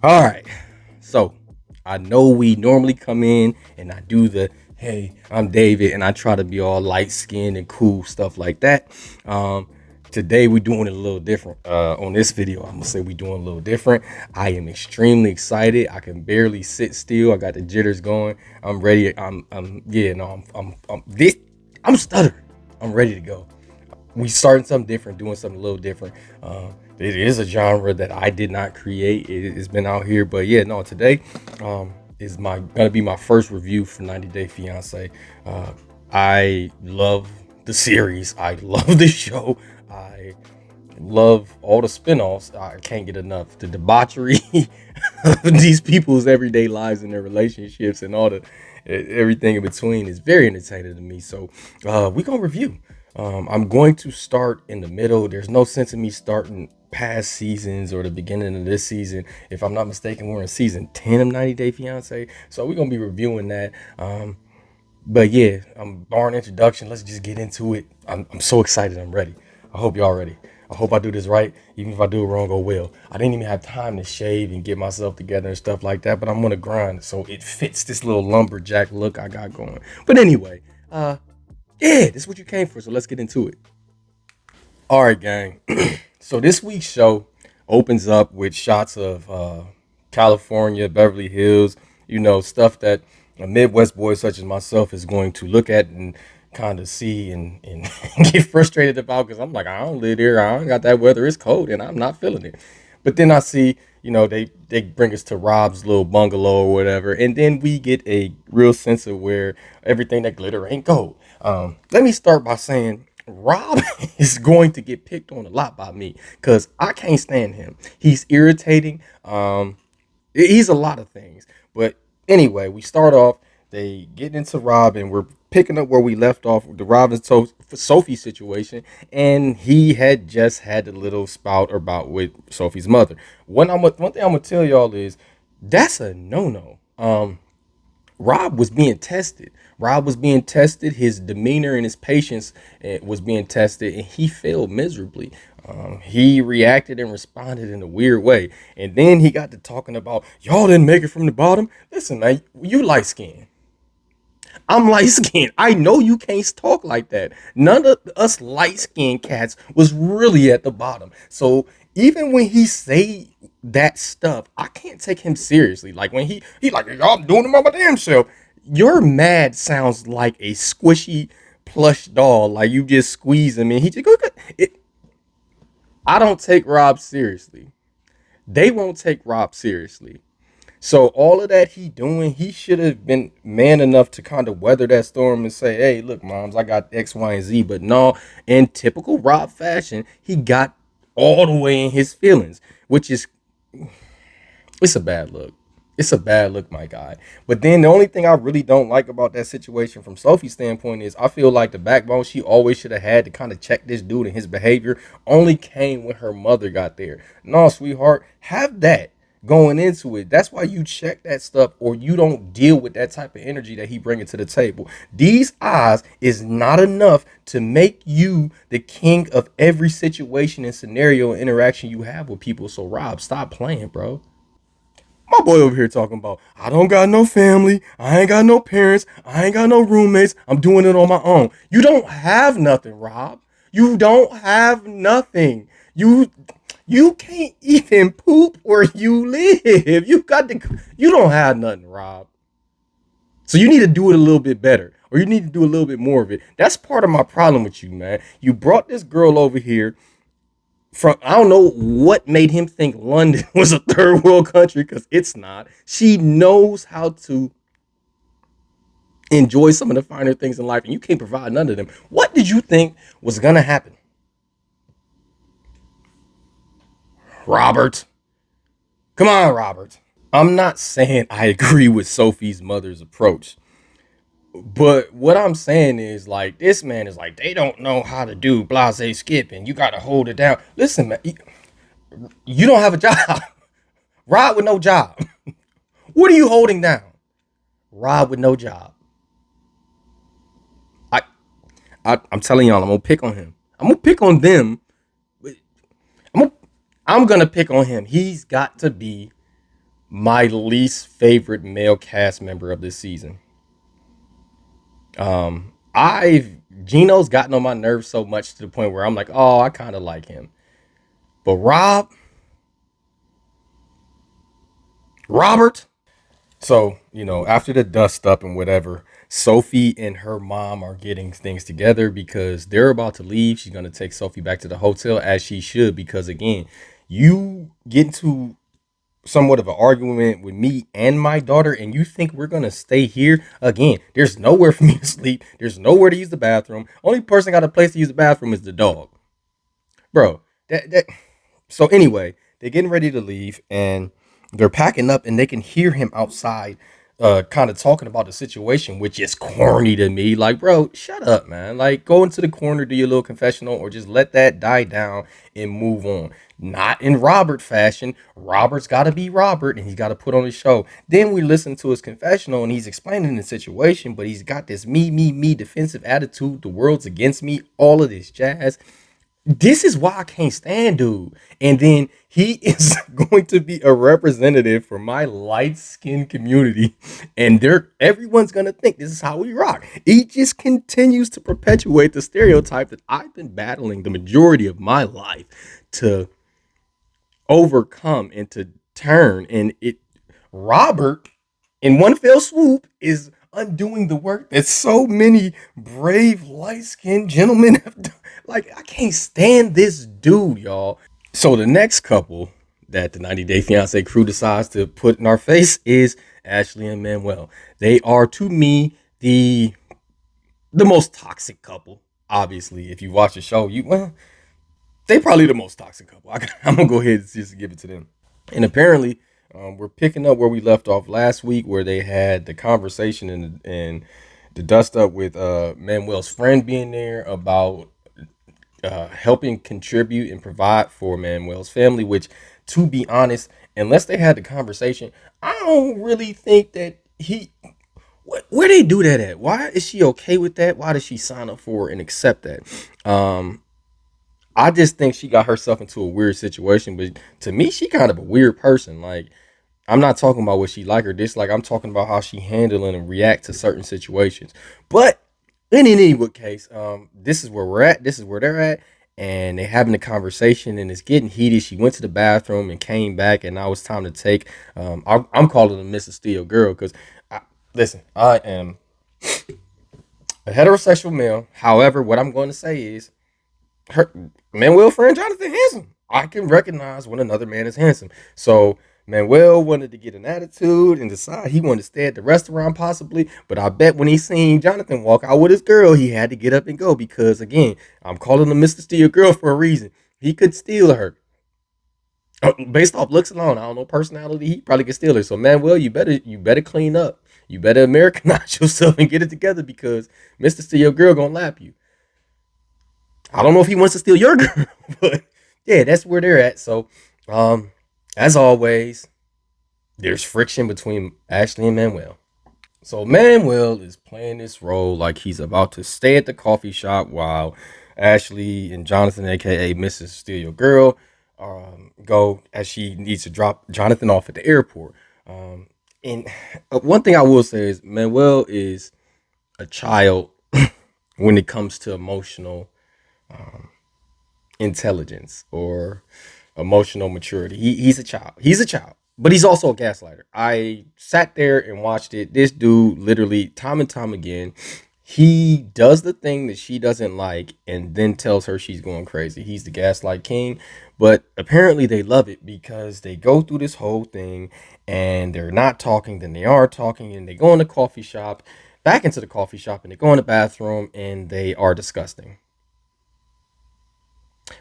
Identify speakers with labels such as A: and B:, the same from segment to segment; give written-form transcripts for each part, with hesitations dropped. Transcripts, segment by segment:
A: All right. So I know we normally come in and I do the hey, I'm David, and I try to be all light skinned and cool stuff like that. Um, Today we're doing it a little different. On this video, I'm gonna say we're doing a little different. I am extremely excited. I can barely sit still. I got the jitters going. I'm ready. I'm yeah, no, I'm stuttering. I'm ready to go. We starting something different, doing something a little different. It is a genre that I did not create. It's been out here, but yeah, no. Today is my gonna be my first review for 90 Day Fiance. I love the series. I love the show. I love all the spinoffs. I can't get enough. The debauchery of these people's everyday lives and their relationships and all the everything in between is very entertaining to me. So we're gonna review. I'm going to start in the middle. There's no sense in me starting past seasons or the beginning of this season. If I'm not mistaken, we're in season 10 of 90 Day Fiance. So we're gonna be reviewing that. But yeah, I'm barring introduction. Let's just get into it. I'm so excited. I'm ready. I hope y'all ready. I hope I do this right. Even if I do it wrong, oh well. I didn't even have time to shave and get myself together and stuff like that, but I'm gonna grind so it fits this little lumberjack look I got going. But anyway, yeah, this is what you came for, so let's get into it. All right, gang. So this week's show opens up with shots of California, Beverly Hills, stuff that a Midwest boy such as myself is going to look at and kind of see and get frustrated about because I'm like, I don't live here. I don't got that weather. It's cold and I'm not feeling it. But then I see, they bring us to Rob's little bungalow or whatever. And then we get a real sense of where everything that glitter ain't gold. Let me start by saying Rob is going to get picked on a lot by me because I can't stand him. He's irritating. He's a lot of things. But anyway, we start off. They get into Rob, and we're picking up where we left off with the Rob and Sophie situation. And he had just had a little spout about with Sophie's mother. One thing I'm gonna tell y'all is that's a no no. Rob was being tested. Rob was being tested. His demeanor and his patience was being tested, and he failed miserably. He reacted and responded in a weird way, and then he got to talking about y'all didn't make it from the bottom. Listen, man, you light skinned. I'm light skinned. I know you can't talk like that. None of us light skinned cats was really at the bottom. So even when he say that stuff, I can't take him seriously. Like when he like, y'all doing it by my damn self. Your mad sounds like a squishy plush doll. Like you just squeeze him and he just go. It, I don't take Rob seriously. They won't take Rob seriously. So all of that he doing, he should have been man enough to kind of weather that storm and say, "Hey, look, moms, I got X, Y, and Z." But no, in typical Rob fashion, he got all the way in his feelings, which is it's a bad look. It's a bad look, my guy. But then the only thing I really don't like about that situation from Sophie's standpoint is I feel like the backbone she always should have had to kind of check this dude and his behavior only came when her mother got there. No, sweetheart, have that going into it. That's why you check that stuff or you don't deal with that type of energy that he bringing to the table. These eyes is not enough to make you the king of every situation and scenario and interaction you have with people. So Rob, stop playing, bro. My boy over here talking about, I don't got no family, I ain't got no parents, I ain't got no roommates, I'm doing it on my own. You don't have nothing, Rob. You don't have nothing. You can't even poop where you live. You don't have nothing, Rob. So you need to do it a little bit better. Or you need to do a little bit more of it. That's part of my problem with you, man. You brought this girl over here from I don't know what made him think London was a third world country because it's not. She knows how to enjoy some of the finer things in life, and you can't provide none of them. What did you think was gonna happen, Robert? Come on, Robert. I'm not saying I agree with Sophie's mother's approach, but what I'm saying is like this man is like they don't know how to do blase skipping. You got to hold it down. Listen, man, you don't have a job. Rod with no job. What are you holding down? Rob with no job. I, I'm telling y'all, I'm gonna pick on him. I'm gonna pick on them. I'm gonna, I'm gonna pick on him. He's got to be My least favorite male cast member of this season. I've Gino's gotten on my nerves so much to the point where I'm like, oh, I kind of like him. But Robert. So, after the dust up and whatever, Sophie and her mom are getting things together because they're about to leave. She's going to take Sophie back to the hotel as she should, because again, you get into somewhat of an argument with me and my daughter, and you think we're going to stay here again. There's nowhere for me to sleep. There's nowhere to use the bathroom. Only person got a place to use the bathroom is the dog. Bro, that so anyway, they're getting ready to leave and they're packing up and they can hear him outside kind of talking about the situation, which is corny to me. Like, bro, shut up, man. Like, go into the corner, do your little confessional, or just let that die down and move on. Not in Robert fashion. Robert's got to be Robert and he's got to put on his show. Then we listen to his confessional and he's explaining the situation, but he's got this me defensive attitude. The world's against me, all of this jazz. This is why I can't stand dude. And then he is going to be a representative for my light skinned community. And everyone's gonna think this is how we rock. He just continues to perpetuate the stereotype that I've been battling the majority of my life to overcome and to turn. And it Robert in one fell swoop is undoing the work that so many brave light skinned gentlemen have done. Like, I can't stand this dude, y'all. So the next couple that the 90 Day Fiance crew decides to put in our face is Ashley and Manuel. They are, to me, the most toxic couple. Obviously, if you watch the show, they probably the most toxic couple. I'm gonna go ahead and just give it to them. And apparently, we're picking up where we left off last week, where they had the conversation and the dust up with Manuel's friend being there about helping contribute and provide for Manuel's family. Which, to be honest, unless they had the conversation, I don't really think that where they do that at. Why is she okay with that? Why does she sign up for it and accept that? I just think she got herself into a weird situation. But to me, she kind of a weird person. Like, I'm not talking about what she like or dislike. I'm talking about how she handle and react to certain situations. But in any case, this is where we're at. This is where they're at, and they're having a conversation, and it's getting heated. She went to the bathroom and came back, and now it's time to take. I'm calling her Mrs. Steel Girl because, listen, I am a heterosexual male. However, what I'm going to say is, her Manuel friend Jonathan handsome. I can recognize when another man is handsome. So Manuel wanted to get an attitude and decide he wanted to stay at the restaurant possibly. But I bet when he seen Jonathan walk out with his girl, he had to get up and go because again, I'm calling him Mr. Steal Girl for a reason. He could steal her. Based off looks alone, I don't know personality. He probably could steal her. So Manuel, you better clean up. You better Americanize yourself and get it together because Mr. Steal Girl gonna lap you. I don't know if he wants to steal your girl, but yeah, that's where they're at. So, as always, there's friction between Ashley and Manuel. So Manuel is playing this role like he's about to stay at the coffee shop while Ashley and Jonathan, aka Mrs. Steal Your Girl, go as she needs to drop Jonathan off at the airport. And one thing I will say is Manuel is a child when it comes to emotional intelligence or emotional maturity. He's a child. He's a child, but he's also a gaslighter. I sat there and watched it. This dude, literally, time and time again, he does the thing that she doesn't like and then tells her she's going crazy. He's the gaslight king, but apparently they love it because they go through this whole thing and they're not talking, then they are talking, and they go in the coffee shop, back into the coffee shop, and they go in the bathroom and they are disgusting.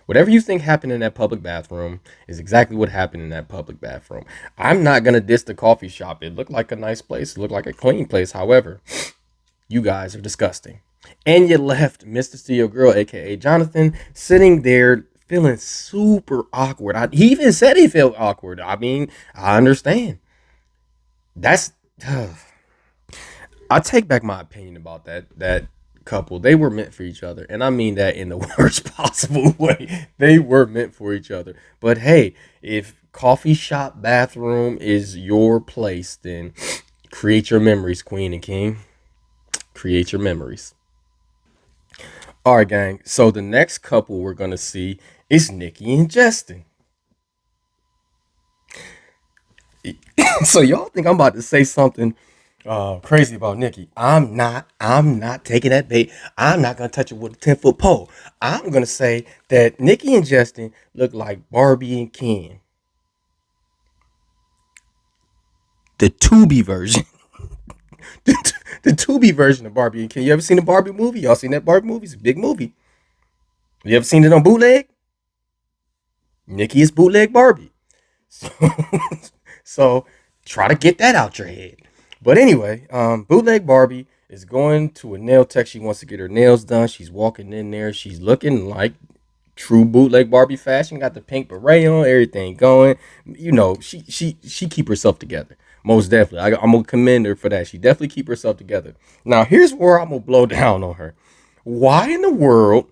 A: Whatever you think happened in that public bathroom is exactly what happened in that public bathroom. I'm not going to diss the coffee shop. It looked like a nice place. It looked like a clean place. However, you guys are disgusting. And you left Mr. Steel Girl, a.k.a. Jonathan, sitting there feeling super awkward. He even said he felt awkward. I mean, I understand. That's... I take back my opinion about that couple. They were meant for each other, and I mean that in the worst possible way. They were meant for each other. But hey, if coffee shop bathroom is your place, then create your memories, Queen and King. Create your memories. All right, gang. So the next couple we're gonna see is Nikki and Justin. So y'all think I'm about to say something crazy about Nikki? I'm not. I'm not taking that bait. I'm not gonna touch it with a 10-foot pole. I'm gonna say that Nikki and Justin look like Barbie and Ken, the Tubi version. The Tubi version of Barbie and Ken. You ever seen the Barbie movie? Y'all seen that Barbie movie? It's a big movie. You ever seen it on bootleg? Nikki is bootleg Barbie. So, so try to get that out your head. But anyway, bootleg Barbie is going to a nail tech. She wants to get her nails done. She's walking in there. She's looking like true bootleg Barbie fashion. Got the pink beret on, everything going. You know, she keep herself together. Most definitely, I'm gonna commend her for that. She definitely keep herself together. Now, here's where I'm gonna blow down on her. Why in the world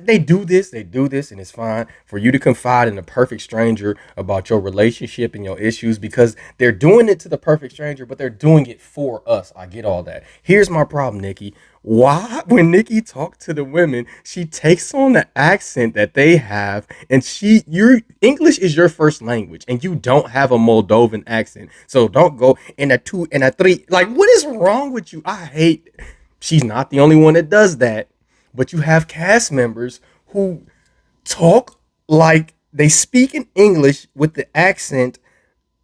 A: they do this, and it's fine for you to confide in a perfect stranger about your relationship and your issues because they're doing it to the perfect stranger, but they're doing it for us. I get all that. Here's my problem, Nikki. Why, when Nikki talks to the women, she takes on the accent that they have, and your English is your first language, and you don't have a Moldovan accent, so don't go in a two and a three. Like, what is wrong with you? I hate. She's not the only one that does that, but you have cast members who talk like they speak in English with the accent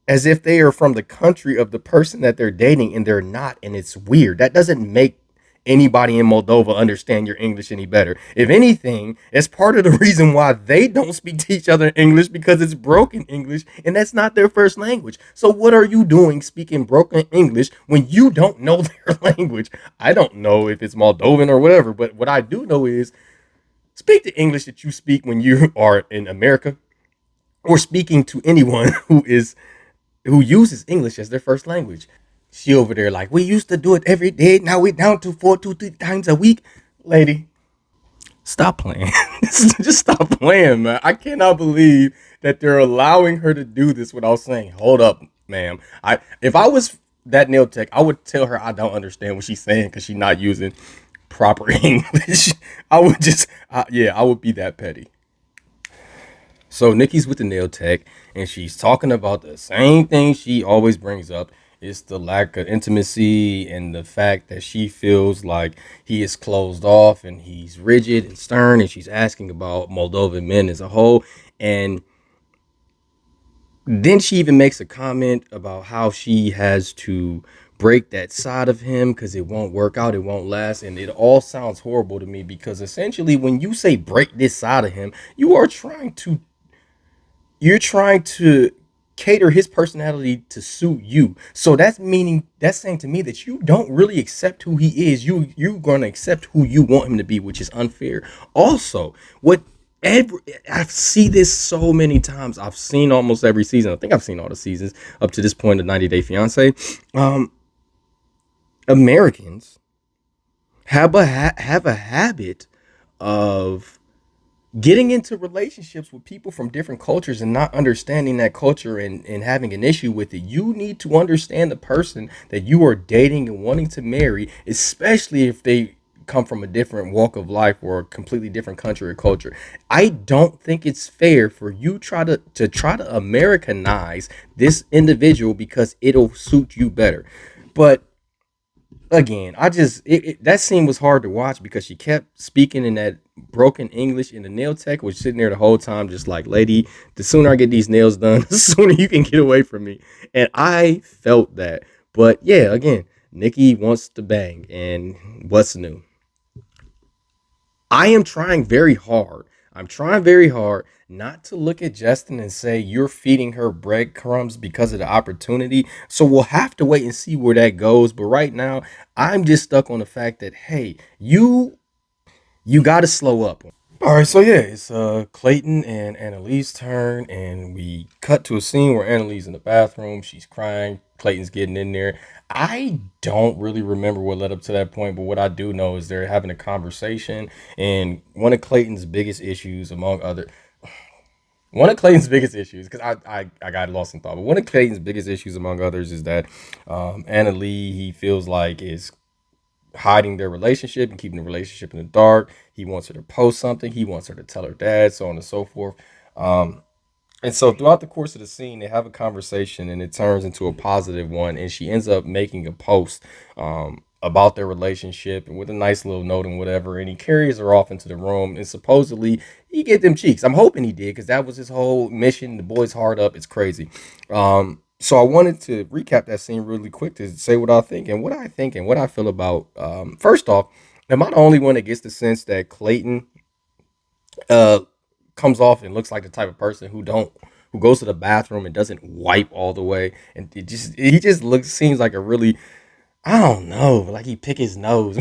A: as if they are from the country of the person that they're dating, and they're not, and it's weird. That doesn't make anybody in Moldova understand your English any better. If anything, it's part of the reason why they don't speak to each other in English, because it's broken English and that's not their first language. So what are you doing speaking broken English when you don't know their language? I don't know if it's Moldovan or whatever, but what I do know is speak the English that you speak when you are in America, or speaking to anyone who uses English as their first language. She over there like, we used to do it every day. Now we down to 2 3 times a week. Lady, stop playing. Just stop playing, man. I cannot believe that they're allowing her to do this without saying, hold up, ma'am. If I was that nail tech, I would tell her I don't understand what she's saying because she's not using proper English. I would just, yeah, I would be that petty. So Nikki's with the nail tech, and she's talking about the same thing she always brings up. It's the lack of intimacy and the fact that she feels like he is closed off and he's rigid and stern. And she's asking about Moldovan men as a whole. And then she even makes a comment about how she has to break that side of him because it won't work out, it won't last. And it all sounds horrible to me because essentially, when you say break this side of him, you're trying to cater his personality to suit you. So that's saying to me that you don't really accept who he is. You're gonna accept who you want him to be, which is unfair. Also, what every I see this so many times. I've seen almost every season. I think I've seen all the seasons up to this point of 90 Day Fiance. Americans have a habit of getting into relationships with people from different cultures and not understanding that culture, and having an issue with it. You need to understand the person that you are dating and wanting to marry, especially if they come from a different walk of life or a completely different country or culture. I don't think it's fair for you try to Americanize this individual because it'll suit you better. But again, that scene was hard to watch because she kept speaking in that broken English, and the nail tech was sitting there the whole time, just like, lady, the sooner I get these nails done, the sooner you can get away from me. And I felt that. But yeah, again, Nikki wants to bang, and what's new? I am trying very hard. I'm trying very hard not to look at Justin and say you're feeding her breadcrumbs because of the opportunity. So we'll have to wait and see where that goes. But right now, I'm just stuck on the fact that, hey, you got to slow up. All right, so yeah, it's Clayton and Annalise's turn, and we cut to a scene where Annalise in the bathroom. She's crying. Clayton's getting in there. I don't really remember what led up to that point, but what I do know is they're having a conversation, and one of Clayton's biggest issues, among other, One of Clayton's biggest issues, because I got lost in thought, but one of Clayton's biggest issues, among others, is that Anna Lee, he feels like, is hiding their relationship and keeping the relationship in the dark. He wants her to post something. He wants her to tell her dad, so on and so forth. Um, and so throughout the course of the scene, they have a conversation and it turns into a positive one. And she ends up making a post about their relationship and with a nice little note and whatever. And he carries her off into the room and supposedly he get them cheeks. I'm hoping he did because that was his whole mission. The boy's hard up. It's crazy. So I wanted to recap that scene really quick to say what I think and what I feel about. First off, am I the only one that gets the sense that Clayton uh comes off and looks like the type of person who goes to the bathroom and doesn't wipe all the way, and he just looks seems like a really, I don't know, like he pick his nose.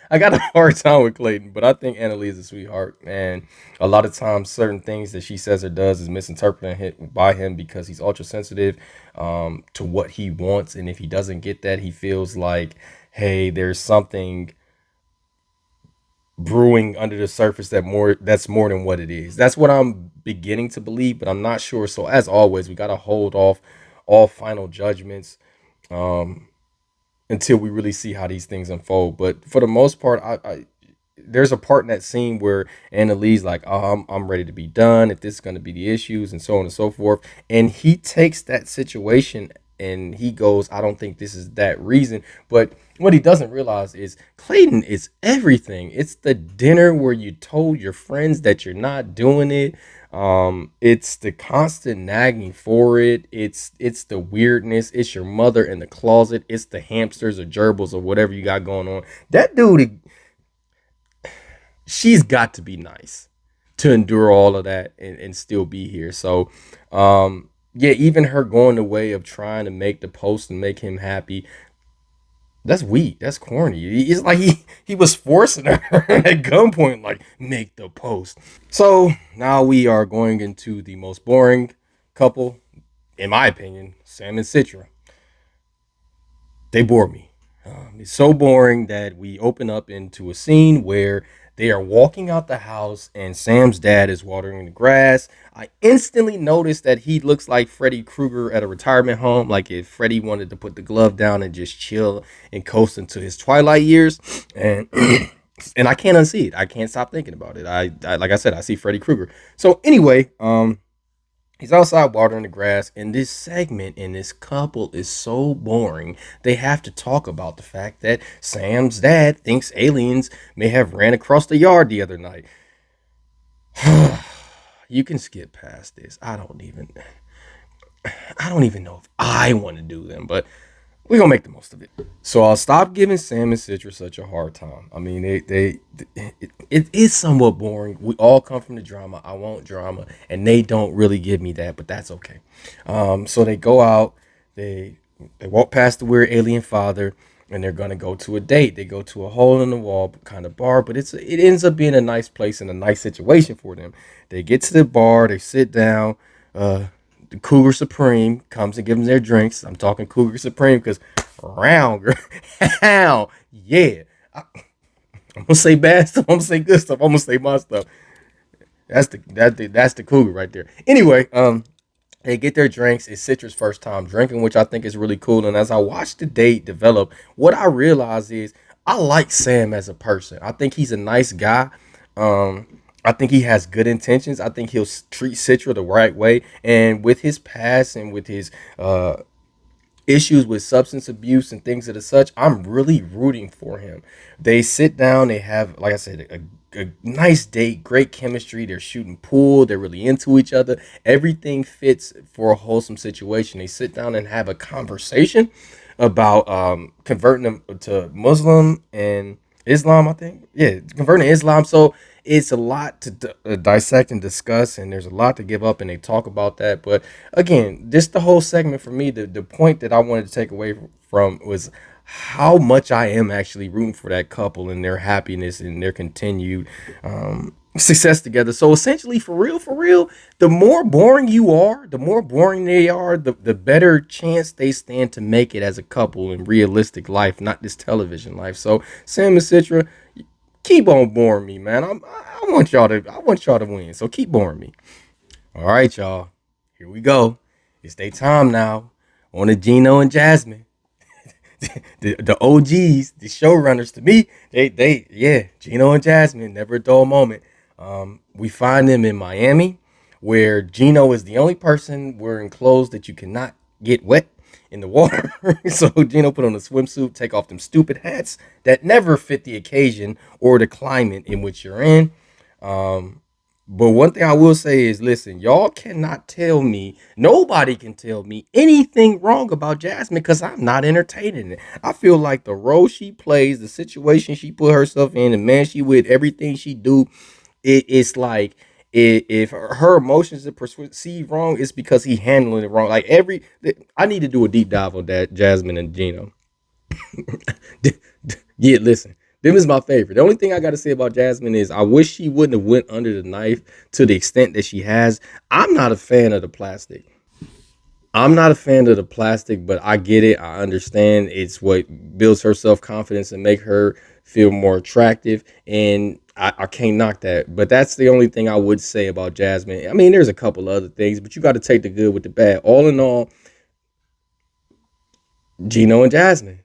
A: I got a hard time with Clayton, but I think Annalise is a sweetheart, and a lot of times certain things that she says or does is misinterpreted by him because he's ultra sensitive to what he wants, and if he doesn't get that, he feels like, hey, there's something brewing under the surface that's more than what it is. That's what I'm beginning to believe, but I'm not sure. So as always, we gotta hold off all final judgments um until we really see how these things unfold. But for the most part, I there's a part in that scene where Annalise like, oh, I'm ready to be done if this is going to be the issues and so on and so forth. And he takes that situation and he goes, I don't think this is that reason. But what he doesn't realize is Clayton is everything. It's the dinner where you told your friends that you're not doing it. It's the constant nagging for it. It's the weirdness. It's your mother in the closet. It's the hamsters or gerbils or whatever you got going on. That dude, she's got to be nice to endure all of that and still be here. So, yeah, even her going the way of trying to make the post and make him happy, that's weak. That's corny. It's like he was forcing her at gunpoint, like, make the post. So now we are going into the most boring couple, in my opinion, Sam and Citra. They bore me. It's so boring that we open up into a scene where they are walking out the house and Sam's dad is watering the grass. I instantly noticed that he looks like Freddy Krueger at a retirement home, like if Freddy wanted to put the glove down and just chill and coast into his twilight years. And and I can't unsee it. I can't stop thinking about it. I like I said, I see Freddy Krueger. So anyway, he's outside watering the grass, and this segment and this couple is so boring. They have to talk about the fact that Sam's dad thinks aliens may have ran across the yard the other night. You can skip past this. I don't even know if I want to do them, but we're gonna make the most of it. So I'll stop giving Sam and Citra such a hard time. I mean, it is somewhat boring. We all come from the drama. I want drama, and they don't really give me that, but that's okay. So they go out, they they walk past the weird alien father, and they're gonna go to a date. They go to a hole in the wall kind of bar, but it ends up being a nice place and a nice situation for them. They get to the bar, they sit down. The Cougar Supreme comes and gives them their drinks. I'm talking Cougar Supreme because round girl, hell yeah. I'm gonna say bad stuff. I'm gonna say good stuff. I'm gonna say my stuff. That's the Cougar right there. Anyway, they get their drinks. It's Citra's first time drinking, which I think is really cool. And as I watch the date develop, what I realize is I like Sam as a person. I think he's a nice guy. I think he has good intentions. I think he'll treat Citra the right way. And with his past and with his issues with substance abuse and things of the such, I'm really rooting for him. They sit down, they have, like I said, a nice date, great chemistry. They're shooting pool, they're really into each other. Everything fits for a wholesome situation. They sit down and have a conversation about converting them to Muslim and Islam, I think. Yeah, converting to Islam. So it's a lot to dissect and discuss, and there's a lot to give up, and they talk about that. But again, just the whole segment for me, the point that I wanted to take away from was how much I am actually rooting for that couple and their happiness and their continued success together. So essentially, for real, the more boring you are, the more boring they are, the better chance they stand to make it as a couple in realistic life, not this television life. So Sam and Citra, keep on boring me, man. I want y'all to win. So keep boring me. All right, y'all. Here we go. It's their time now. On the Gino and Jasmine. The OGs, the showrunners to me, yeah, Gino and Jasmine, never a dull moment. We find them in Miami, where Gino is the only person wearing clothes that you cannot get wet in the water. So Gino put on a swimsuit, take off them stupid hats that never fit the occasion or the climate in which you're in. Um, but one thing I will say is, listen, y'all cannot tell me, nobody can tell me anything wrong about Jasmine because I'm not entertaining it. I feel like the role she plays, the situation she put herself in, the man she with, everything she do, it's like if her emotions are perceived wrong, it's because he handling it wrong. Like I need to do a deep dive on that Jasmine and Gino. Yeah, listen. Them is my favorite. The only thing I got to say about Jasmine is I wish she wouldn't have went under the knife to the extent that she has. I'm not a fan of the plastic. I'm not a fan of the plastic, but I get it. I understand it's what builds her self confidence and make her feel more attractive. And I can't knock that. But that's the only thing I would say about Jasmine. I mean, there's a couple other things, but you got to take the good with the bad. All in all, Gino and Jasmine.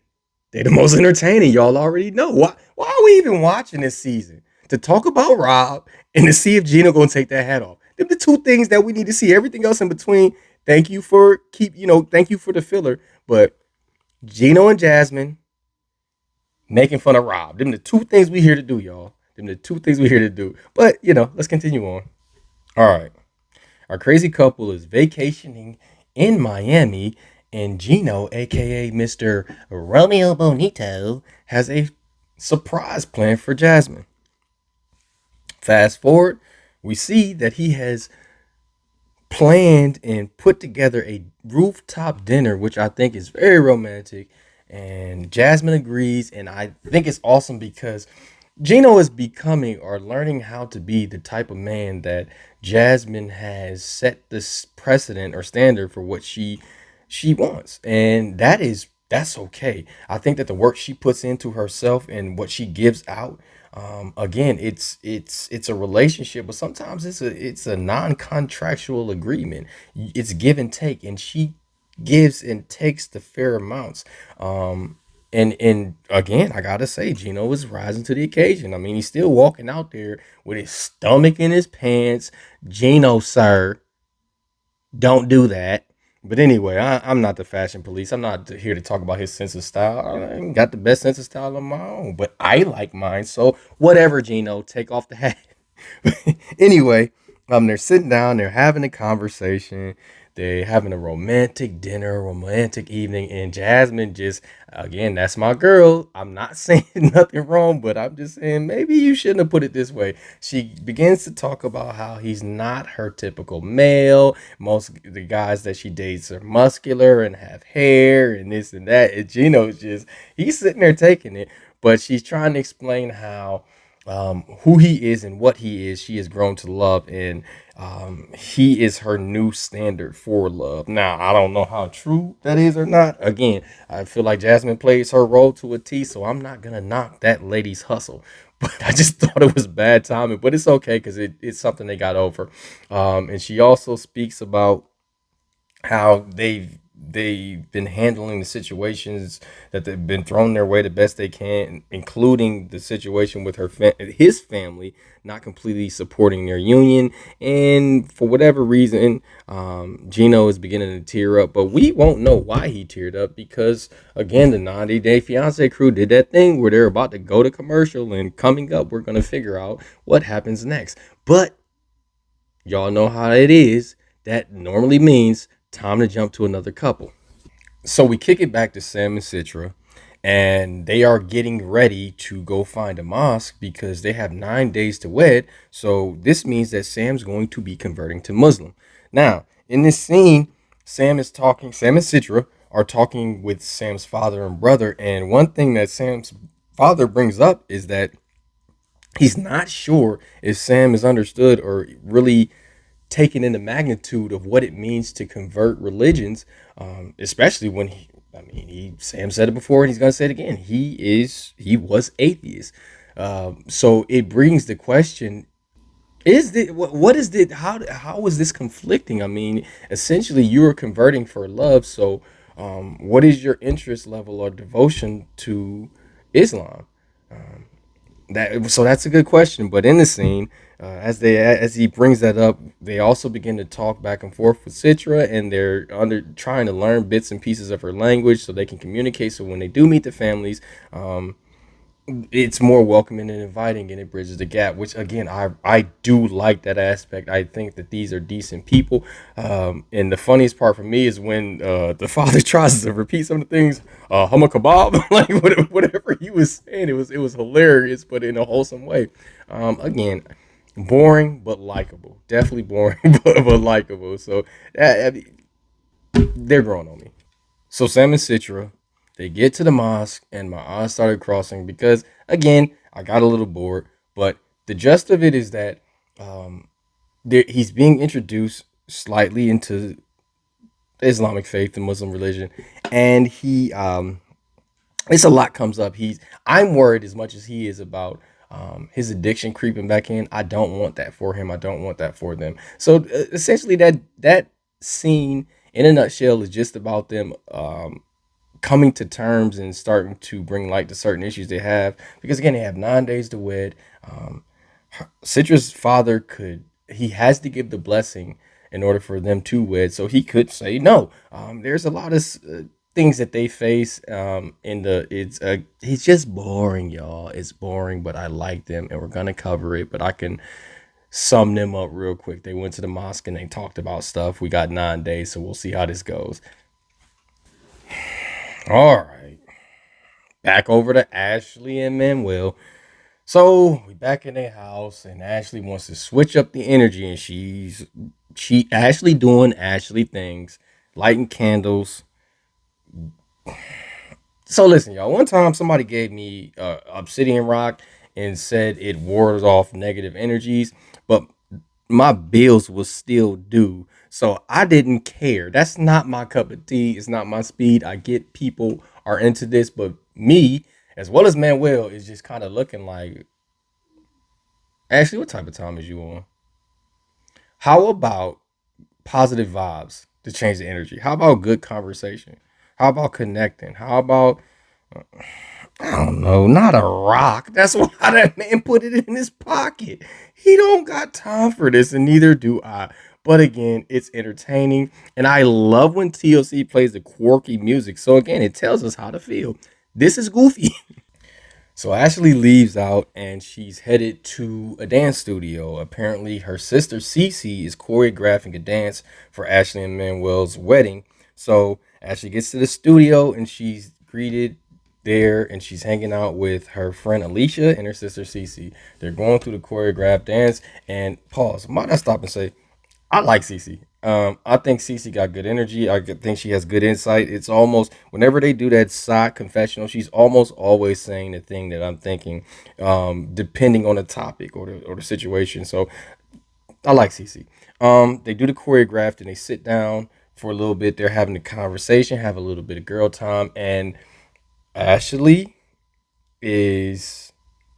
A: They the most entertaining. Y'all already know. Why are we even watching this season? To talk about Rob and to see if Gino gonna take that hat off. Them the two things that we need to see. Everything else in between. Thank you for the filler. But Gino and Jasmine making fun of Rob. Them the two things we here to do, y'all. Them the two things we here to do. But let's continue on. All right. Our crazy couple is vacationing in Miami, and Gino, aka Mr. Romeo Bonito, has a surprise plan for Jasmine. Fast forward, we see that he has planned and put together a rooftop dinner, which I think is very romantic. And Jasmine agrees, and I think it's awesome because Gino is becoming or learning how to be the type of man that Jasmine has set this precedent or standard for what she wants, and that's okay. I think that the work she puts into herself and what she gives out, again, it's a relationship, but sometimes it's a non-contractual agreement. It's give and take, and she gives and takes the fair amounts. And again, I gotta say, Gino is rising to the occasion. I mean, he's still walking out there with his stomach in his pants. Gino, sir, don't do that. But anyway, I'm not the fashion police. I'm not here to talk about his sense of style. I ain't got the best sense of style of my own, but I like mine. So whatever, Gino, take off the hat. Anyway, they're sitting down, they're having a conversation, they're having a romantic dinner, romantic evening, and Jasmine just, again, that's my girl. I'm not saying nothing wrong, but I'm just saying maybe you shouldn't have put it this way. She begins to talk about how he's not her typical male. Most of the guys that she dates are muscular and have hair and this and that. And Gino's just, he's sitting there taking it, but she's trying to explain how who he is and what he is, she has grown to love, and he is her new standard for love. Now, I don't know how true that is or not. Again, I feel like Jasmine plays her role to a T, so I'm not gonna knock that lady's hustle. But I just thought it was bad timing, but it's okay because it's something they got over. And she also speaks about how they've been handling the situations that they've been thrown their way the best they can, including the situation with his family not completely supporting their union, and for whatever reason, Gino is beginning to tear up, but we won't know why he teared up because again, the 90-day fiance crew did that thing where they're about to go to commercial, and coming up, we're going to figure out what happens next. But y'all know how it is. That normally means time to jump to another couple. So we kick it back to Sam and Citra, and they are getting ready to go find a mosque because they have 9 days to wed. So this means that Sam's going to be converting to Muslim. Now, in this scene, Sam and Citra are talking with Sam's father and brother. And one thing that Sam's father brings up is that he's not sure if Sam is understood or really taking in the magnitude of what it means to convert religions, especially when Sam said it before and he's gonna say it again. He was atheist. So it brings the question: is it what is it? How is this conflicting? I mean, essentially, you are converting for love. So, what is your interest level or devotion to Islam? That's a good question. But in the scene, as he brings that up, they also begin to talk back and forth with Citra, and they're under trying to learn bits and pieces of her language so they can communicate. So when they do meet the families, um, it's more welcoming and inviting, and it bridges the gap, which again I do like that aspect. I think that these are decent people, and the funniest part for me is when the father tries to repeat some of the things, humma kebab, like whatever he was saying, it was hilarious, but in a wholesome way. Again, boring but likable, definitely boring but likable. So they're growing on me. So Sam and Citra, they get to the mosque, and my eyes started crossing because, again, I got a little bored. But the gist of it is that he's being introduced slightly into the Islamic faith, the Muslim religion, and it's a lot comes up. I'm worried as much as he is about his addiction creeping back in. I don't want that for him. I don't want that for them. So essentially, that scene in a nutshell is just about them coming to terms and starting to bring light to certain issues they have. Because again, they have 9 days to wed. Um, Citra's father he has to give the blessing in order for them to wed. So he could say no. There's a lot of things that they face. In the it's just boring, y'all. It's boring, but I like them, and we're gonna cover it. But I can sum them up real quick. They went to the mosque and they talked about stuff. We got 9 days, so we'll see how this goes. All right, back over to Ashley and Manuel. So we back in their house, and Ashley wants to switch up the energy, and she Ashley doing Ashley things, lighting candles. So listen, y'all. One time, somebody gave me obsidian rock and said it wards off negative energies, but my bills was still due, so I didn't care. That's not my cup of tea. It's not my speed. I get people are into this, but me, as well as Manuel, is just kind of looking like, Ashley, what type of time is you on? How about positive vibes to change the energy? How about good conversation? How about connecting? How about I don't know, not a rock. That's why that man put it in his pocket. He don't got time for this, and neither do I. But again, it's entertaining, and I love when TLC plays the quirky music. So again, it tells us how to feel. This is goofy. So Ashley leaves out and she's headed to a dance studio. Apparently, her sister Cece is choreographing a dance for Ashley and Manuel's wedding. So Ashley gets to the studio and she's greeted there, and she's hanging out with her friend Alicia and her sister Cece. They're going through the choreographed dance. And pause. Might I stop and say, I like Cece. I think Cece got good energy. Think she has good insight. It's almost whenever they do that side confessional, she's almost always saying the thing that I'm thinking, depending on the topic or the situation. So I like Cece. They do the choreographed and they sit down for a little bit. They're having a conversation, have a little bit of girl time, and Ashley is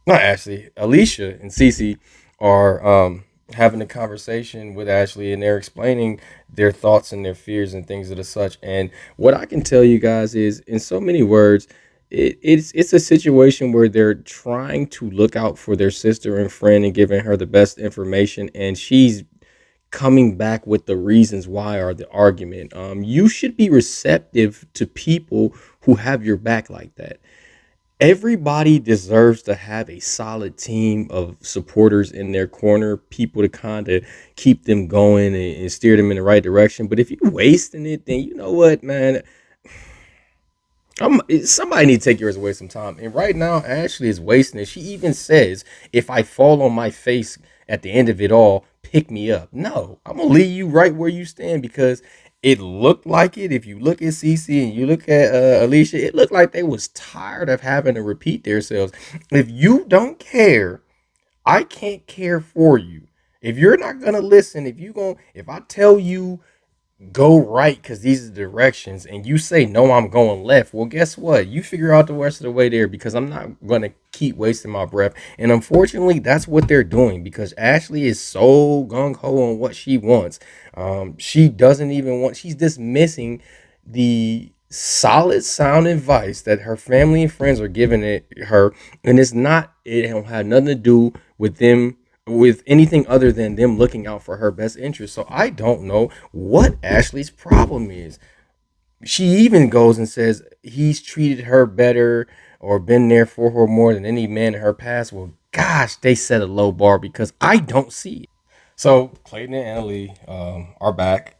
A: not Ashley, Alicia and Cece are having a conversation with Ashley, and they're explaining their thoughts and their fears and things of the such. And what I can tell you guys is, in so many words, it's a situation where they're trying to look out for their sister and friend and giving her the best information, and she's coming back with the reasons why are the argument. You should be receptive to people who have your back like that. Everybody deserves to have a solid team of supporters in their corner, people to kind of keep them going and steer them in the right direction. But if you're wasting it, then you know what, man, somebody need to take yours away sometime. And right now, Ashley is wasting it. She even says, if I fall on my face at the end of it all, pick me up. No, I'm gonna leave you right where you stand, because it looked like it. If you look at Cece and you look at Alicia, it looked like they was tired of having to repeat themselves. If you don't care, I can't care for you. If you're not gonna listen, if I tell you go right because these are the directions, and you say no, I'm going left. Well, guess what? You figure out the rest of the way there because I'm not gonna keep wasting my breath. And unfortunately, that's what they're doing because Ashley is so gung ho on what she wants. She doesn't even want. She's dismissing the solid sound advice that her family and friends are giving her, and it's not. It don't have nothing to do with them with anything other than them looking out for her best interest. So I don't know what Ashley's problem is. She even goes and says he's treated her better or been there for her more than any man in her past. Well, gosh, they set a low bar because I don't see it. So Clayton and Annalie are back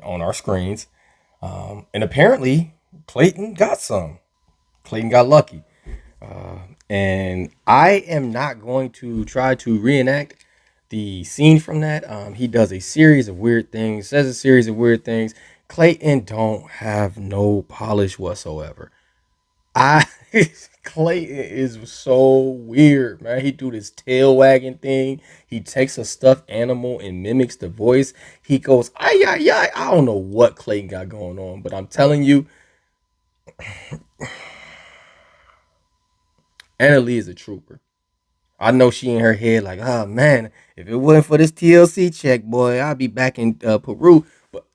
A: on our screens. And apparently Clayton got some. Clayton got lucky. And I am not going to try to reenact the scene from that. He does a series of weird things, says a series of weird things. Clayton don't have no polish whatsoever. I Clayton is so weird, man. He do this tail wagging thing. He takes a stuffed animal and mimics the voice. He goes, ay, ay, ay. I don't know what Clayton got going on, but I'm telling you, Anna Lee is a trooper. I know she in her head like, oh man, if it wasn't for this TLC check, boy, I'd be back in Peru. But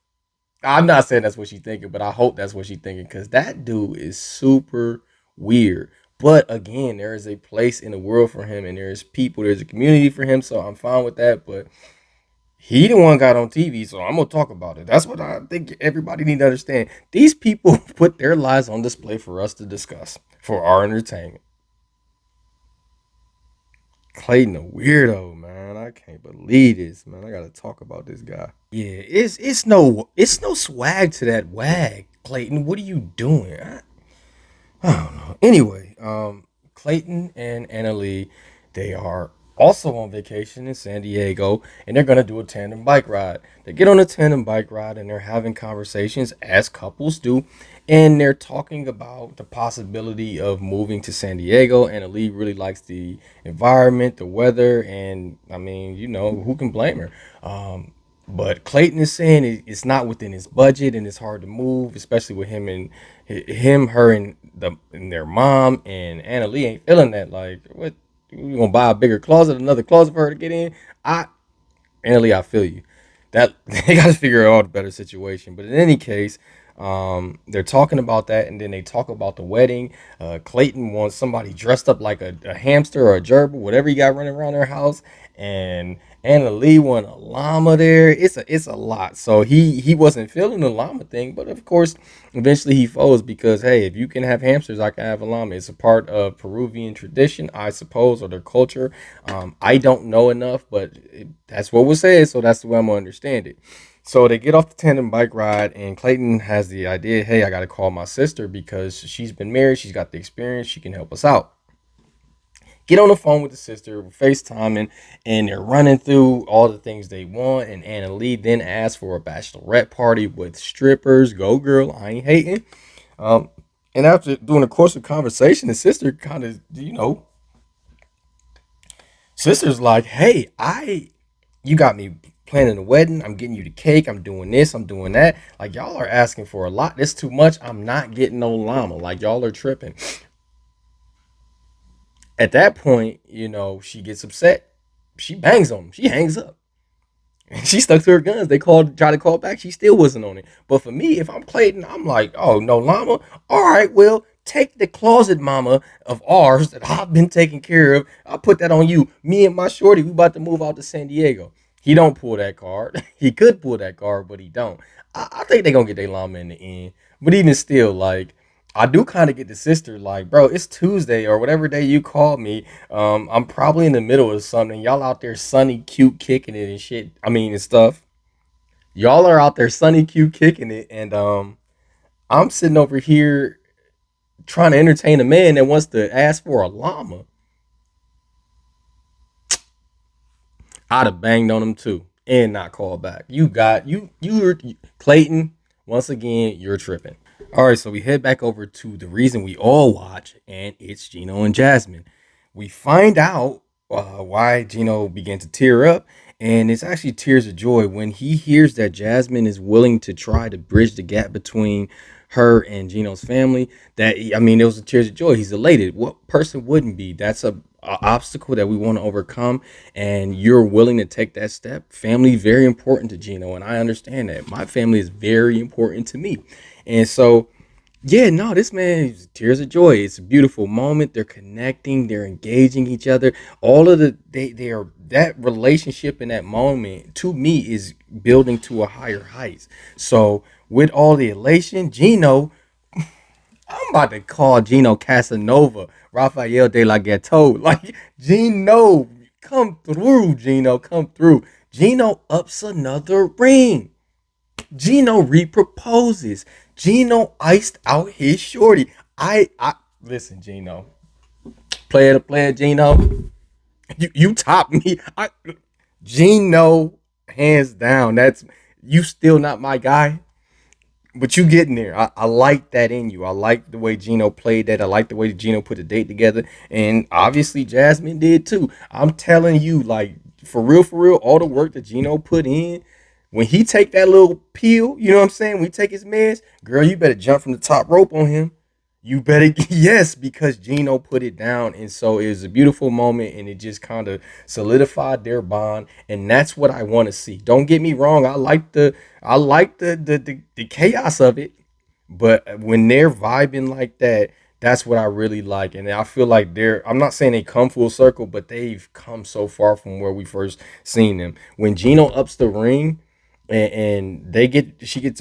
A: I'm not saying that's what she's thinking, but I hope that's what she's thinking because that dude is super weird. But again, there is a place in the world for him, and there's people, there's a community for him, so I'm fine with that. But he the one got on TV, so I'm gonna talk about it. That's what I think everybody need to understand. These people put their lives on display for us to discuss for our entertainment. Clayton a weirdo, man. I can't believe this, man. I gotta talk about this guy. Yeah, it's no swag to that wag, Clayton. What are you doing? I don't know. Anyway, Clayton and Annalie, they are also on vacation in San Diego, and they're gonna do a tandem bike ride. They get on a tandem bike ride, and they're having conversations as couples do, and they're talking about the possibility of moving to San Diego. Annalie really likes the environment, the weather, and I mean, who can blame her? But Clayton is saying it's not within his budget and it's hard to move, especially with her, and their mom. And Anna Lee ain't feeling that. Like, what? We gonna buy a bigger closet, another closet for her to get in? Anna Lee, I feel you. That they got to figure out a better situation. But in any case, they're talking about that, and then they talk about the wedding. Clayton wants somebody dressed up like a hamster or a gerbil, whatever you got running around their house, and Anna Lee want a llama there. It's a lot. So he wasn't feeling the llama thing, but of course, eventually he folds because hey, if you can have hamsters, I can have a llama. It's a part of Peruvian tradition, I suppose, or their culture. I don't know enough, but that's what was said, so that's the way I'm gonna understand it. So they get off the tandem bike ride, and Clayton has the idea, hey, I got to call my sister because she's been married, she's got the experience, she can help us out. Get on the phone with the sister, FaceTiming, and they're running through all the things they want. And Anna Lee then asks for a bachelorette party with strippers. Go, girl, I ain't hating. Um, and after doing a course of conversation, the sister kind of, sister's like, hey, you got me planning a wedding. I'm getting you the cake. I'm doing this. I'm doing that. Like, y'all are asking for a lot. This too much. I'm not getting no llama. Like, y'all are tripping. At that point, she gets upset. She bangs on him. She hangs up. She stuck to her guns. Try to call back. She still wasn't on it. But for me, if I'm Clayton, I'm like, oh no, llama. All right, well, take the closet mama of ours that I've been taking care of. I'll put that on you. Me and my shorty, we about to move out to San Diego. He don't pull that card. He could pull that card, but he don't. I think they're gonna get their llama in the end. But even still, like, I do kind of get the sister, like, bro, it's Tuesday or whatever day you called me. I'm probably in the middle of something. Y'all out there sunny, cute, kicking it and shit. I mean, and stuff. Y'all are out there sunny, cute, kicking it, and I'm sitting over here trying to entertain a man that wants to ask for a llama. I'd have banged on him too and not called back. You're Clayton. Once again, you're tripping. All right, so we head back over to the reason we all watch, and it's Gino and Jasmine. We find out why Gino began to tear up, And it's actually tears of joy when he hears that Jasmine is willing to try to bridge the gap between her and Gino's family. That I mean, it was a tears of joy. He's elated. What person wouldn't be? That's a obstacle that we want to overcome, and you're willing to take that step. Family very important to Gino, and I understand that. My family is very important to me, and so yeah, no, this man is tears of joy. It's a beautiful moment. They're connecting, they're engaging each other. All of they are that relationship in that moment to me is building to a higher heights. So with all the elation, Gino, I'm about to call Gino Casanova, Rafael de la Ghetto. Like Gino, come through, Gino, come through. Gino ups another ring. Gino reproposes. Gino iced out his shorty. I listen, Gino. Player to player, Gino. You top me. Gino, hands down. That's you still not my guy. But you getting there. I like that in you. I like the way Gino played that. I like the way Gino put the date together. And obviously Jasmine did too. I'm telling you, like, for real, all the work that Gino put in, when he take that little peel, you know what I'm saying? When he take his meds, girl, you better jump from the top rope on him. You better yes, because Gino put it down. And so it was a beautiful moment and it just kind of solidified their bond. And that's what I want to see. Don't get me wrong. I like the chaos of it. But when they're vibing like that, that's what I really like. And I feel like I'm not saying they come full circle, but they've come so far from where we first seen them. When Gino ups the ring, and he gets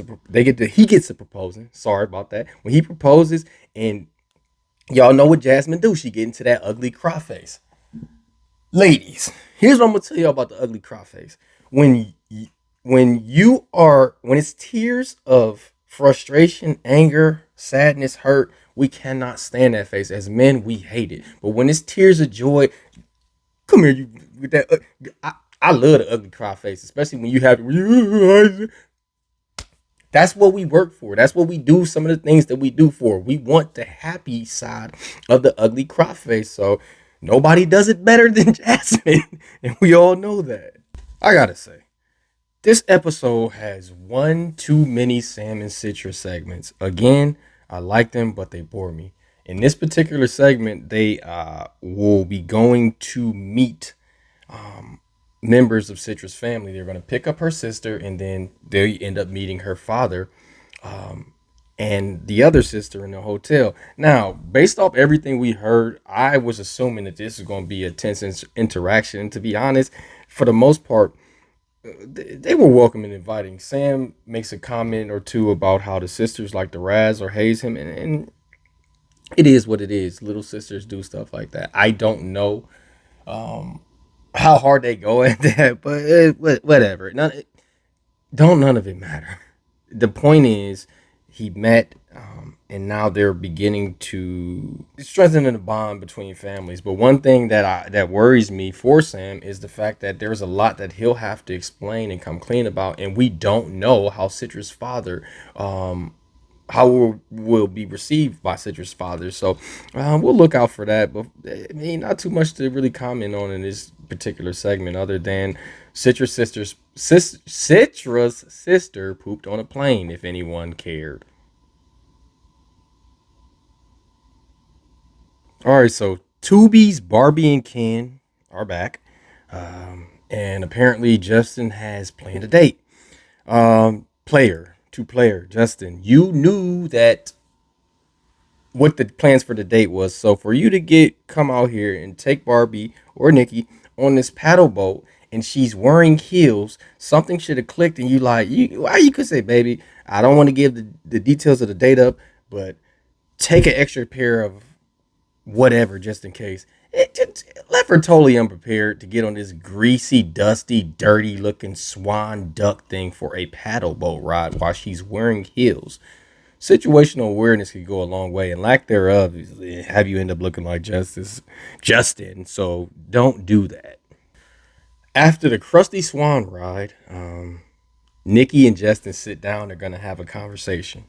A: to proposing. Sorry about that. When he proposes, and y'all know what Jasmine do, she get into that ugly cry face. Ladies, here's what I'm gonna tell y'all about the ugly cry face. When when it's tears of frustration, anger, sadness, hurt, we cannot stand that face. As men, we hate it. But when it's tears of joy, come here, you with that. I love the ugly cry face, especially when you have. That's what we work for. That's what we do. Some of the things that we do for. We want the happy side of the ugly cry face. So nobody does it better than Jasmine, and we all know that. I gotta say, this episode has one too many Sam and Citra segments. Again, I like them, but they bore me. In this particular segment, they will be going to meet members of Citra's family. They're going to pick up her sister, and then they end up meeting her father and the other sister in the hotel. Now, based off everything we heard, I was assuming that this is going to be a tense interaction. And to be honest, for the most part, they were welcome and inviting. Sam makes a comment or two about how the sisters like to razz or haze him, and it is what it is. Little sisters do stuff like that. I don't know how hard they go at that, but whatever. None of it matter. The point is, he met, and now they're beginning to strengthen the bond between families. But one thing that worries me for Sam is the fact that there's a lot that he'll have to explain and come clean about, and we don't know how Citra's father, how will be received by Citra's father. So we'll look out for that. But I mean, not too much to really comment on in this particular segment, other than Citra's sister pooped on a plane. If anyone cared. All right, so Tubi's Barbie and Ken are back, and apparently Justin has planned a date. Player to player, Justin, you knew that what the plans for the date was. So for you to come out here and take Barbie or Nikki on this paddle boat, and she's wearing heels, something should have clicked, and you could say, baby, I don't want to give the details of the date up, but take an extra pair of whatever just in case. It just left her totally unprepared to get on this greasy, dusty, dirty looking swan duck thing for a paddle boat ride while she's wearing heels. Situational awareness could go a long way, and lack thereof have you end up looking like Justin. So don't do that. After the crusty swan ride, Nikki and Justin sit down. They're gonna have a conversation.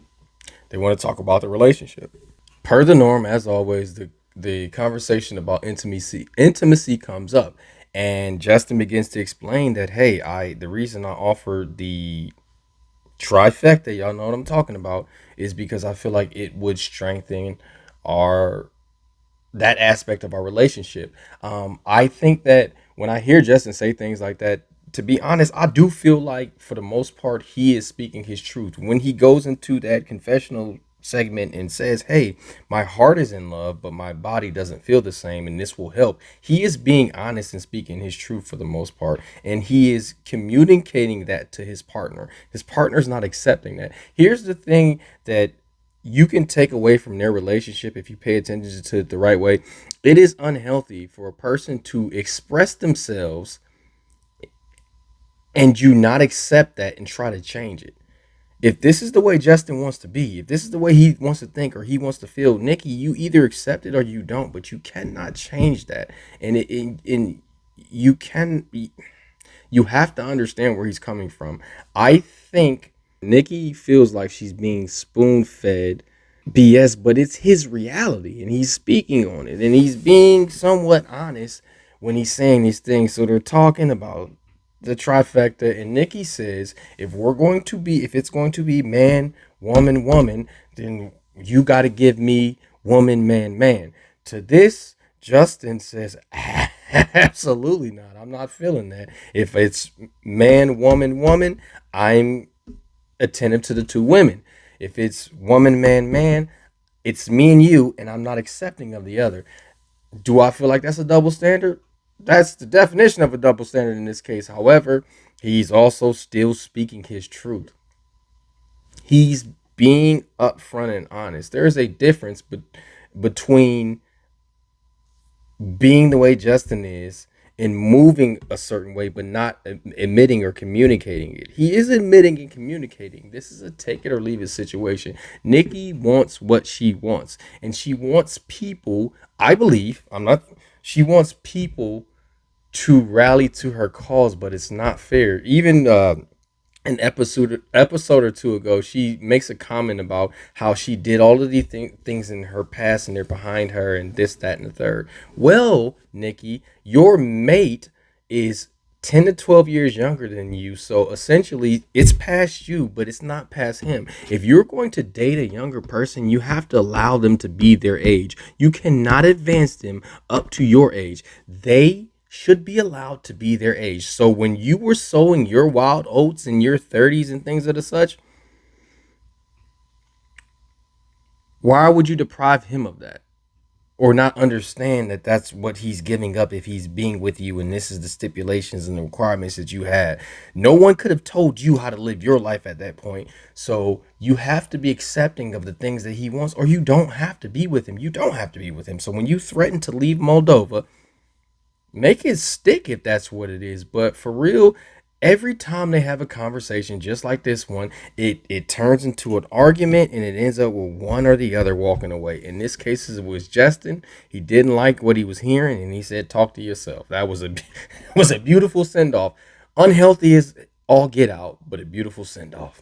A: They want to talk about the relationship. Per the norm, as always, the conversation about intimacy comes up, And Justin begins to explain that, hey, the reason I offered the trifecta, y'all know what I'm talking about, is because I feel like it would strengthen our that aspect of our relationship. I think that when I hear Justin say things like that, to be honest, I do feel like for the most part he is speaking his truth. When he goes into that confessional segment and says, "Hey, my heart is in love, but my body doesn't feel the same, and this will help." He is being honest and speaking his truth for the most part, and he is communicating that to his partner. His partner's not accepting that. Here's the thing that you can take away from their relationship if you pay attention to it the right way. It is unhealthy for a person to express themselves and you not accept that and try to change it. If this is the way Justin wants to be, if this is the way he wants to think or he wants to feel, Nikki, you either accept it or you don't, but you cannot change that. And you can, you have to understand where he's coming from. I think Nikki feels like she's being spoon fed BS, but it's his reality and he's speaking on it and he's being somewhat honest when he's saying these things. So they're talking about the trifecta, and Nikki says, if it's going to be man, woman, woman, then you got to give me woman, man, man. To this, Justin says, absolutely not. I'm not feeling that. If it's man, woman, woman, I'm attentive to the two women. If it's woman, man, man, it's me and you, and I'm not accepting of the other. Do I feel like that's a double standard? That's the definition of a double standard in this case. However, he's also still speaking his truth. He's being upfront and honest. There is a difference between being the way Justin is and moving a certain way, but not admitting or communicating it. He is admitting and communicating. This is a take it or leave it situation. Nikki wants what she wants, and she wants people. I believe I'm not. She wants people to rally to her cause, but it's not fair. Even an episode or two ago, she makes a comment about how she did all of these things in her past and they're behind her and this, that, and the third. Well, Nikki, your mate is 10 to 12 years younger than you. So essentially, it's past you, but it's not past him. If you're going to date a younger person, you have to allow them to be their age. You cannot advance them up to your age. They should be allowed to be their age. So when you were sowing your wild oats in your 30s and things of the such, why would you deprive him of that? Or not understand that that's what he's giving up if he's being with you and this is the stipulations and the requirements that you had. No one could have told you how to live your life at that point. So you have to be accepting of the things that he wants, or you don't have to be with him. You don't have to be with him. So when you threaten to leave Moldova, make it stick if that's what it is. But for real, every time they have a conversation just like this one, it turns into an argument and it ends up with one or the other walking away. In this case, it was Justin. He didn't like what he was hearing and he said, "Talk to yourself." That was a was a beautiful send off. Unhealthy as all get out, but a beautiful send off.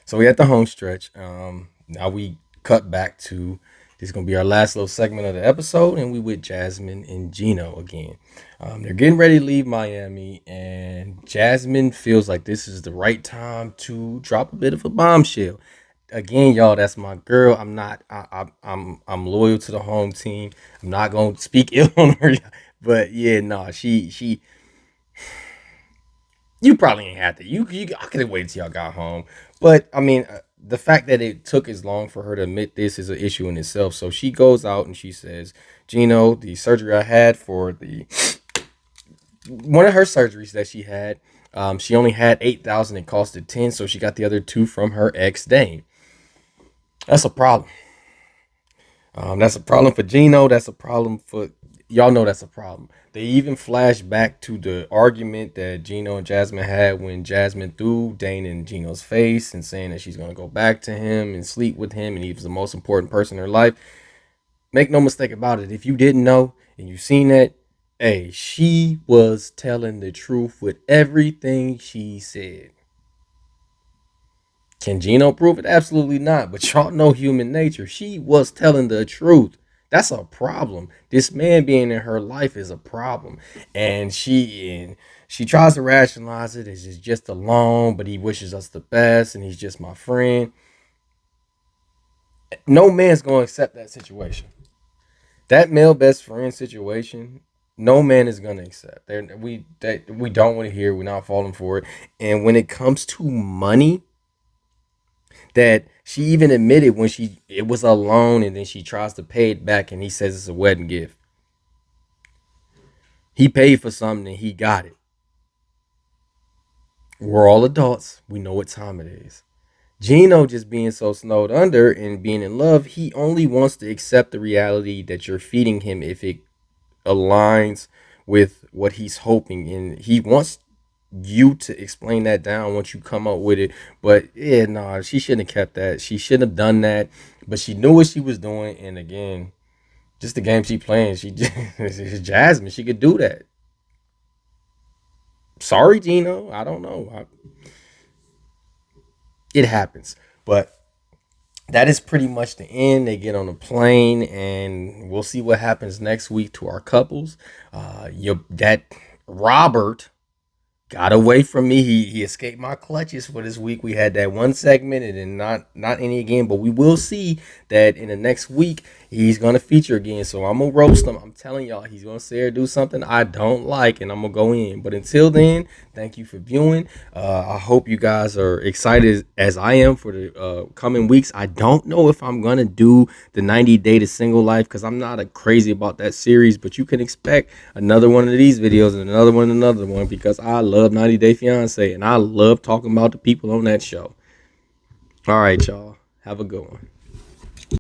A: So we at the home stretch. Now we cut back to this is gonna be our last little segment of the episode, and we with Jasmine and Gino again. They're getting ready to leave Miami, and Jasmine feels like this is the right time to drop a bit of a bombshell. Again, y'all, that's my girl. I'm not. I'm loyal to the home team. I'm not gonna speak ill on her, but yeah, no, she you probably ain't had to. I could have waited till y'all got home. But I mean, the fact that it took as long for her to admit this is an issue in itself. So she goes out and she says, "Gino, the surgery I had for the one of her surgeries that she had, she only had 8,000. It costed 10, so she got the other two from her ex Dane. That's a problem. That's a problem for Gino. That's a problem for y'all know that's a problem. They even flash back to the argument that Gino and Jasmine had when Jasmine threw Dane in Gino's face and saying that she's gonna go back to him and sleep with him and he was the most important person in her life. Make no mistake about it. If you didn't know and you seen that, hey, she was telling the truth with everything she said. Can Gino prove it? Absolutely not. But y'all know human nature. She was telling the truth. That's a problem. This man being in her life is a problem. And she tries to rationalize it as it's just a loan, but he wishes us the best and he's just my friend. No man's gonna accept that situation. That male best friend situation, no man is gonna accept. We don't want to hear. We're not falling for it. And when it comes to money, that she even admitted when she it was a loan, and then she tries to pay it back, and he says it's a wedding gift. He paid for something and he got it. We're all adults. We know what time it is. Gino just being so snowed under and being in love, he only wants to accept the reality that you're feeding him if it aligns with what he's hoping, and he wants you to explain that down once you come up with it. But yeah, nah, she shouldn't have kept that. She shouldn't have done that. But she knew what she was doing, and again, just the game she playing. She just Jasmine. She could do that. Sorry, Gino. I don't know. It happens, but that is pretty much the end. They get on a plane, and we'll see what happens next week to our couples. That Robert got away from me. He escaped my clutches for this week. We had that one segment and then not any again. But we will see that in the next week he's gonna feature again. So I'm gonna roast him. I'm telling y'all, he's gonna say or do something I don't like, and I'm gonna go in. But until then, thank you for viewing. I hope you guys are excited as I am for the coming weeks. I don't know if I'm gonna do the 90 Day to Single Life because I'm not a crazy about that series. But you can expect another one of these videos and another one because I love 90 Day Fiance and I love talking about the people on that show. All right, y'all. Have a good one.